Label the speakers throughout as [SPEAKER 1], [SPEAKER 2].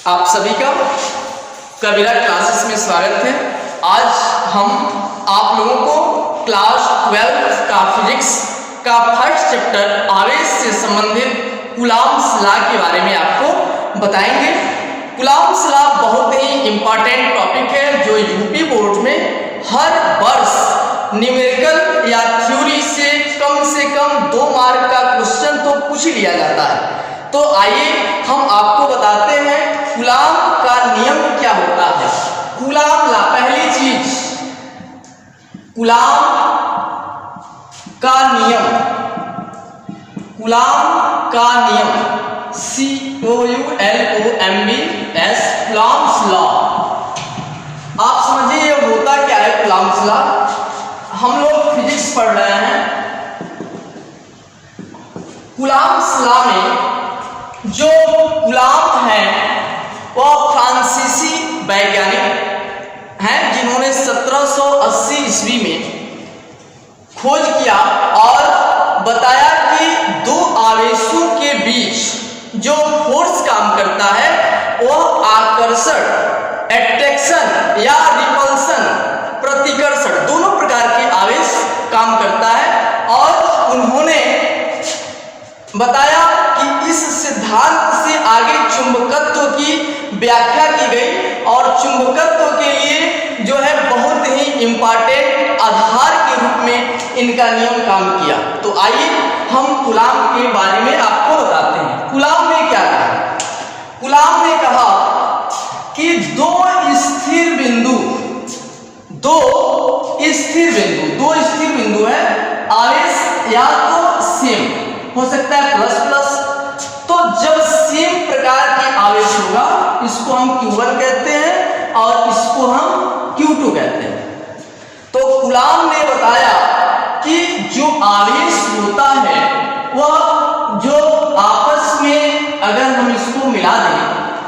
[SPEAKER 1] आप सभी का कबीरा क्लासेस में स्वागत है। आज हम आप लोगों को क्लास 12 का फिजिक्स का फर्स्ट चैप्टर आवेश से संबंधित कूलॉम्स लॉ के बारे में आपको बताएंगे। कूलॉम्स लॉ बहुत ही इम्पॉर्टेंट टॉपिक है जो यूपी बोर्ड में हर वर्ष न्यूमेरिकल या थ्योरी से कम 2 मार्क का क्वेश्चन तो पूछ लिया जाता है। तो आइए हम आपको बताते हैं कूलॉम का नियम क्या होता है। कूलॉम लॉ, पहली चीज कूलॉम का नियम, कूलॉम का नियम COULOMBS कूलॉम्स लॉ। आप समझिए ये होता क्या है कूलॉम्स लॉ। हम लोग फिजिक्स पढ़ रहे हैं। कूलॉम्स लॉ में जो कूलॉम है वह फ्रांसीसी वैज्ञानिक हैं जिन्होंने 1780 ईस्वी में खोज किया और बताया कि दो आवेशों के बीच जो फोर्स काम करता है वह आकर्षण, अट्रैक्शन या रिपल्सन, प्रतिकर्षण, दोनों प्रकार के आवेश काम करता है। और उन्होंने बताया कि इस सिद्धांत से आगे चुंबकत्व की व्याख्या की गई और चुंबकत्व के लिए जो है बहुत ही इंपॉर्टेंट आधार के रूप में इनका नियम काम किया। तो आइए हम कूलॉम के बारे में आपको बताते हैं। कूलॉम ने क्या कहा? कूलॉम ने कहा कि दो स्थिर बिंदु है, आवेश या तो सेम हो सकता है प्लस प्लस। तो जब सेम प्रकार के आवेश होगा इसको हम Q1 कहते हैं और इसको हम Q2 कहते हैं। तो कूलॉम ने बताया कि जो आवेश होता है वह जो आपस में अगर हम इसको मिला दें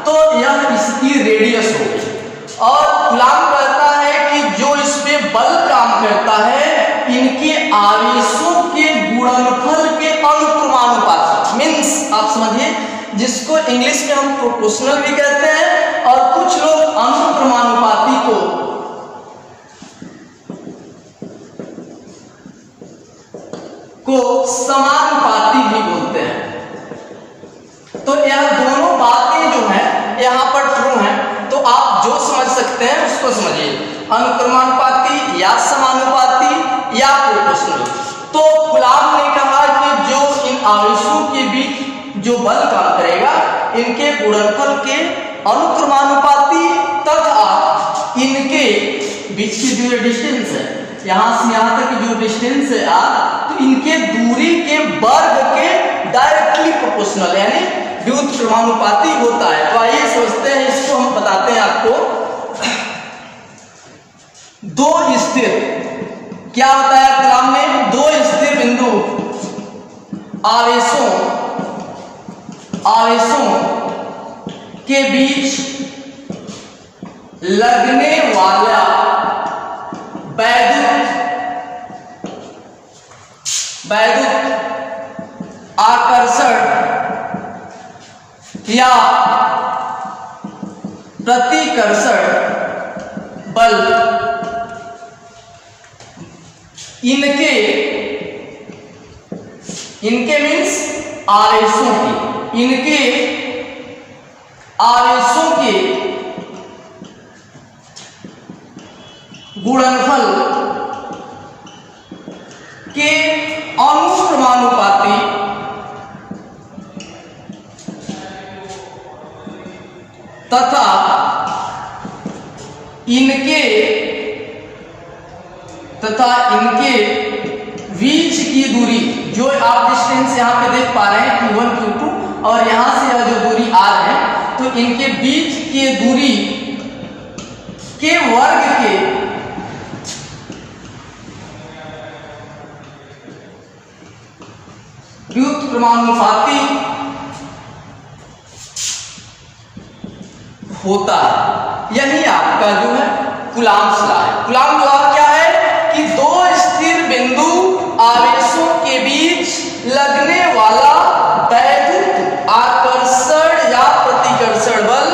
[SPEAKER 1] तो यह इसकी रेडियस होगी। और कूलॉम कहता है कि जो इस पे बल काम करता है इनके आवेशों के गुणनफल के अनुक्रमानुपाती, मीन्स आप समझिए जिसको इंग्लिश में हम प्रोपोर्शनल भी कहते हैं और कुछ लोग अनुक्रमानुपाती को समानुपाती भी बोलते हैं। तो यह दोनों बातें जो हैं यहाँ पर ट्रू हैं। तो आप जो समझ सकते हैं उसको समझिए, अनुक्रमानुपाती या समानुपाती या प्रोपोर्शनल। तो कूलॉम ने कहा कि जो इन आवेशों के बीच जो बल काम करेगा इनके गुणनफल के अनुक्रमानुपाती तथा इनके बीच की जो डिस्टेंस है, यहां से यहां तक की जो डिस्टेंस है तो इनके दूरी के वर्ग के डायरेक्टली प्रोपोर्शनल यानी व्युत्क्रमानुपाती होता है। तो आइए समझते हैं, इसको हम बताते हैं आपको। दो स्थिर, क्या होता है कूलॉम में? दो स्थिर बिंदु आवेशों के बीच लगने वाला वैद्युत आकर्षण या प्रतिकर्षण बल इनके मीन्स आवेशों की, इनके आवेशों के गुणनफल के अनुक्रमानुपाती तथा इनके बीच की दूरी, जो आप डिस्टेंस यहाँ पे देख पा रहे हैं Q1 Q2 और यहाँ से यह जो दूरी R है, तो इनके बीच की दूरी के वर्ग के व्युत्क्रमानुपाती होता है। यही आपका जो है कूलॉम्स लॉ है। कूलॉम लॉ क्या है कि दो स्थिर बिंदु आवेशों के बीच लगने वाला वैद्युत आकर्षण या प्रतिकर्षण बल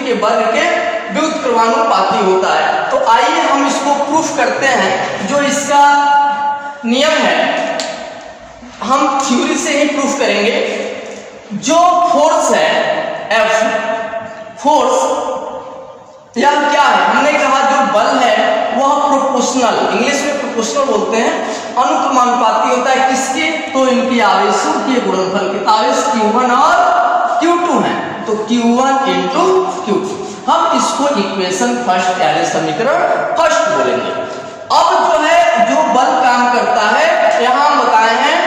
[SPEAKER 1] के वर्ग के व्युत्क्रमानुपाती होता है। तो आइए हम इसको प्रूफ करते हैं। जो इसका नियम है हम थ्योरी से ही प्रूफ करेंगे। जो फोर्स है F, फोर्स यह क्या है? हमने कहा जो बल है वह प्रोपोर्शनल, इंग्लिश में प्रोपोर्शनल बोलते हैं, अनुक्रमानुपाती होता है। किसके? तो इनके आवेशों के गुणनफल के। आवेश Q1 और Q2 है, तो Q1 इंटू Q2। हम इसको इक्वेशन फर्स्ट यानी समीकरण फर्स्ट बोलेंगे। अब जो है जो बल काम करता है, यहां हम बताए हैं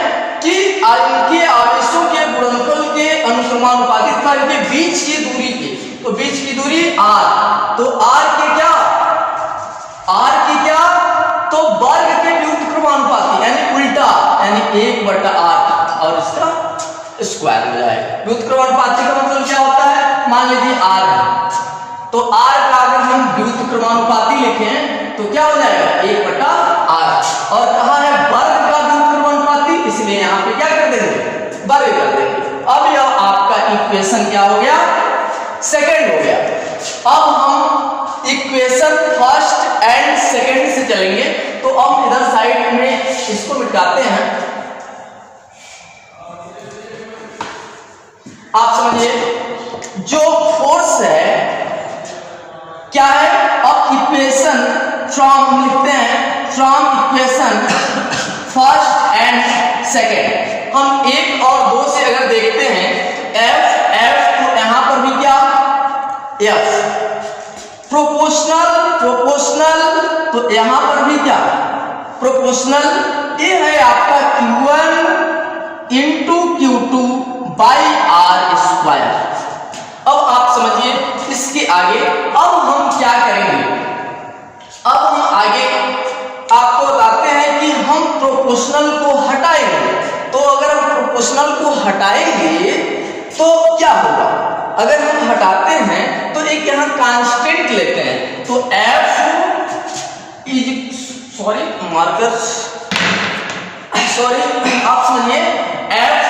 [SPEAKER 1] कि इनके आवेशों के गुणनफल के अनुक्रमानुपातिक था इनके बीच की दूरी के। तो बीच की दूरी r, तो r की क्या? तो वर्ग के व्युत्क्रमानुपाती यानी उल्टा, यानी 1/r और इसका स्क्वायर हो जाएगा। व्युत्क्रमानुपाती का मतलब क्या होता है? मान लीजिए r है, तो r का अगर हम व्युत्क्रमानुपाती लिखें तो क्या हो जाएगा? 1/r। और कहा है वर्ग का व्युत्क्रमानुपाती, इसलिए यहाँ पे क्या कर देंगे? वर्ग कर देंगे। अब यह आपका इक्वेशन क्या हो गया? सेकंड हो गया। अब हम इक्वेशन फर्स्ट एंड सेकंड से चलेंगे। तो अब इधर साइड में इसको मिटाते हैं। आप समझिए जो फोर्स है क्या है? अब इक्वेशन फ्रॉम हम लिखते हैं from equation first and second. हम 1 और 2 से अगर देखते हैं F तो यहां पर भी क्या? F प्रोपोर्शनल तो यहां पर भी क्या? प्रोपोर्शनल। ये है आपका Q1 into Q2 by R square. अब आप समझिए इसके आगे अब हम क्या करेंगे? अब हम आगे आपको बताते हैं कि हम प्रोपोर्शनल को हटाएंगे। तो अगर हम प्रोपोर्शनल को हटाएंगे तो क्या होगा? अगर हम हटाते हैं तो एक यहाँ कांस्टेंट लेते हैं, तो F इज आप समझिए F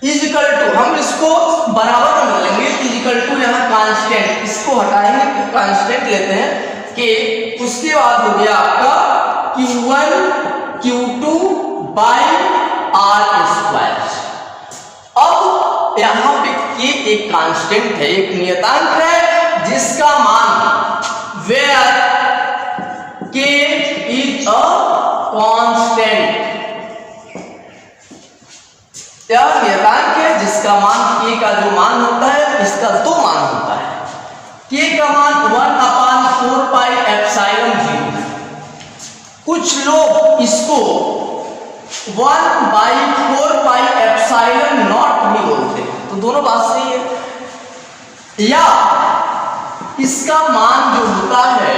[SPEAKER 1] इज इक्वल टू, हम इसको बराबर बना लेंगे, इज इक्वल टू यहाँ कांस्टेंट, इसको हटाएंगे कांस्टेंट लेते हैं कि उसके बाद हो गया आपका Q1 Q2 by R square. अब यहाँ पे K एक कांस्टेंट है, एक नियतांक है जिसका मान where K is a constant, यह नियतांक है जिसका मान K का जो मान होता है इसका 2 मान होता है। K का मान 1/4 पाई एप्सिलॉन 0। कुछ लोग इसको 1/4 पाई एप्सिलॉन नॉट भी बोलते हैं, तो दोनों बात सही है। या इसका मान जो होता है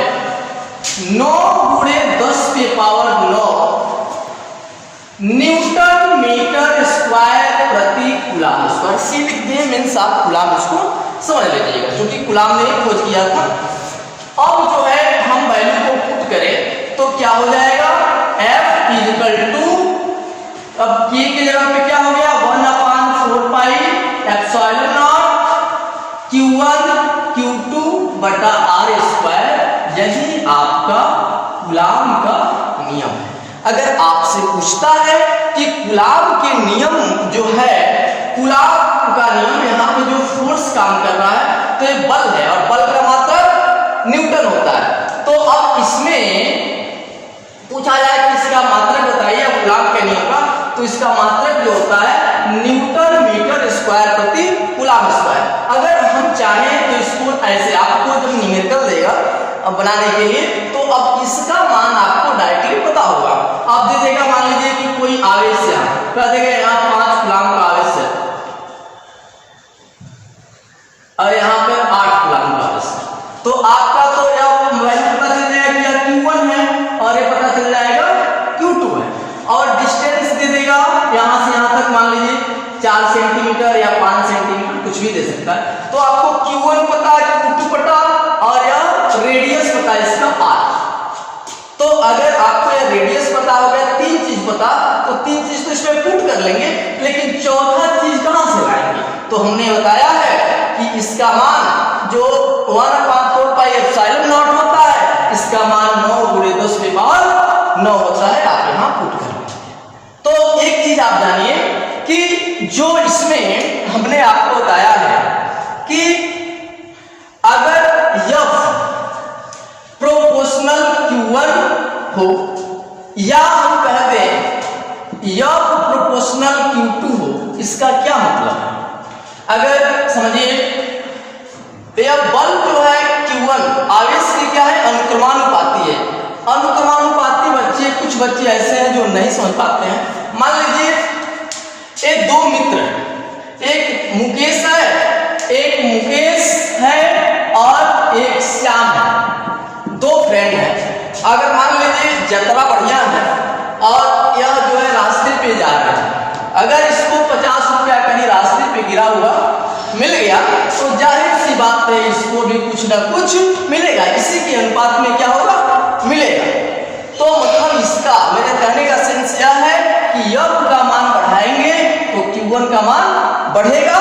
[SPEAKER 1] 9 गुणे 10 के पावर 9 न्यूटन मीटर स्क्वायर प्रति कूलाम स्क्वायर। सी लिख दिए, मीन्स आप कूलाम इसको समझ लीजिएगा, क्योंकि कूलाम ने खोज किया था। अब जो है हम वैल्यू को पुट करें तो क्या हो जाएगा? F इज इक्वल टू, अब K की जगह पे क्या हो गया? 1/4 pi epsilon not Q1 Q2 बटा R स्क्वायर। यही आपका कूलाम का नियम है। अगर आपसे पूछता है कि कूलाम के नियम जो है, कूलाम का नियम यहाँ पे जो फोर्स काम कर रहा है तो ये बल है और बल का मात्रक न्यूटन होता है। तो अब इसमें पूछा जाए कि इसका मात्रक बताइए कूलाम के नियम का, तो इसका मात्रक जो होता है न्यूटन मीटर स्क्वायर प्रति कूलाम स्क्वायर। अगर हम चाहें तो इसको ऐसे आपको जब न्यूमेरिकल देगा बनाने के लिए, तो अब इसका मान आपको डायरेक्टली पता होगा। आप दे देगा, मान लीजिए कि कोई आवेश है, कह देगा यहाँ 5 कूलाम का आवेश है और यहाँ पे 8 कूलाम का आवेश है, तो आपका तो यह वैल्यू पता चल जाएगा कि Q1 है और ये पता चल जाएगा Q2 है। और डिस्टेंस दे देगा यहाँ से यहाँ तक, मान लीजिए 4 सेंटीमीटर या 5 सेंटीमीटर कुछ भी दे सकता है। तो आपको Q1 पता है, Q2 पता और यह रेडियस पता है इसका R। तो अगर आपको यह रेडियस पता हो गया, 3 चीज पता, तो 3 चीज तो इसमें पुट कर लेंगे, लेकिन चौथा चीज कहां से लाएंगे? तो हमने बताया है कि इसका मान जो 1/4 पाई एप्सिलॉन नॉट होता है, इसका मान 9 × 10⁻9 होता है। आप यहाँ पुट कर लीजिए। तो एक चीज आप जानिए कि जो इसमें हमने आपको बताया है कि अगर F प्रोपोर्शनल Q1 हो या हम कह दें F प्रोपोर्शनल Q2 हो, इसका क्या मतलब है? अगर समझिए यह बल जो है Q1 आवेश की क्या है, अनुक्रमानुपाती है। अनुक्रमानुपाती बच्चे, कुछ बच्चे ऐसे हैं जो नहीं समझ पाते हैं। मान लीजिए ये दो मित्र, एक मुकेश है और एक श्याम है, दो फ्रेंड है। अगर मान लीजिए यात्रा बढ़िया है और यह जो है रास्ते पे जा रहे हैं, अगर इसको 50 रुपया कहीं रास्ते पे गिरा हुआ मिल गया तो जाहिर सी बात है इसको भी कुछ ना कुछ मिलेगा, इसी के अनुपात में क्या होगा, मिलेगा। तो मतलब इसका मेरे कहने का सेंस यह है कि F का मान बढ़ाएंगे तो Q1 का मान बढ़ेगा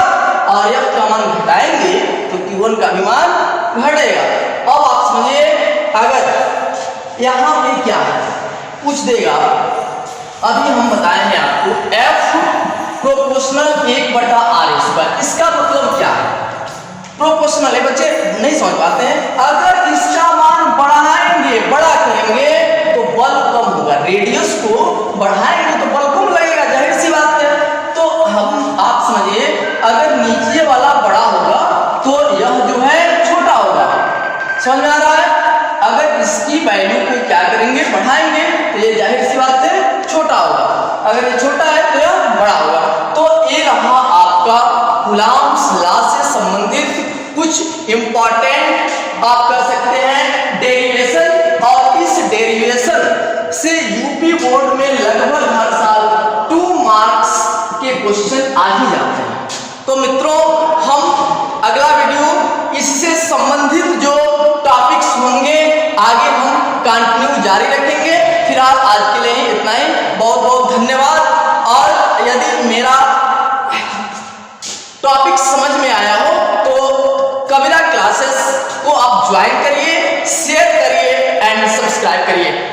[SPEAKER 1] और F का मान घटाएंगे तो Q1 का भी मान घटेगा। अब आप समझिए, अगर यहाँ पे क्या है पूछ देगा, अभी हम बताए हैं आपको F प्रोपोर्शनल 1/r², इसका मतलब क्या है? प्रोपोर्शनल है, बच्चे नहीं समझ पाते हैं। अगर इसका मान बढ़ाएंगे, बड़ा करेंगे तो बल कम होगा, रेडियस को बढ़ाएंगे तो बल कम लगेगा, जाहिर सी बात है। तो हम आप समझिए, अगर नीचे वाला बड़ा होगा तो यह जो है छोटा होगा, समझ में आ रहा है? अगर इसकी वैल्यू को क्या करेंगे, बढ़ाएंगे तो ये जाहिर सी बात है छोटा होगा, अगर ये छोटा है तो यह बड़ा होगा। तो ये रहा आपका कूलॉम्स लॉ से संबंधित कुछ इंपॉर्टेंट आप कह सकते हैं डेरिवेशन, और इस डेरिवेशन से यूपी बोर्ड में लगभग हर साल 2 मार्क्स के क्वेश्चन आ ही जाते हैं। तो मित्रों, हम अगला वीडियो इससे संबंधित जो टॉपिक्स होंगे आगे हम कंटिन्यू जारी रखेंगे। फिलहाल आज के लिए इतना ही, बहुत बहुत धन्यवाद। और यदि मेरा टॉपिक समझ में आया हो तो कबीरा क्लासेस को आप ज्वाइन करिए, शेयर करिए एंड सब्सक्राइब करिए।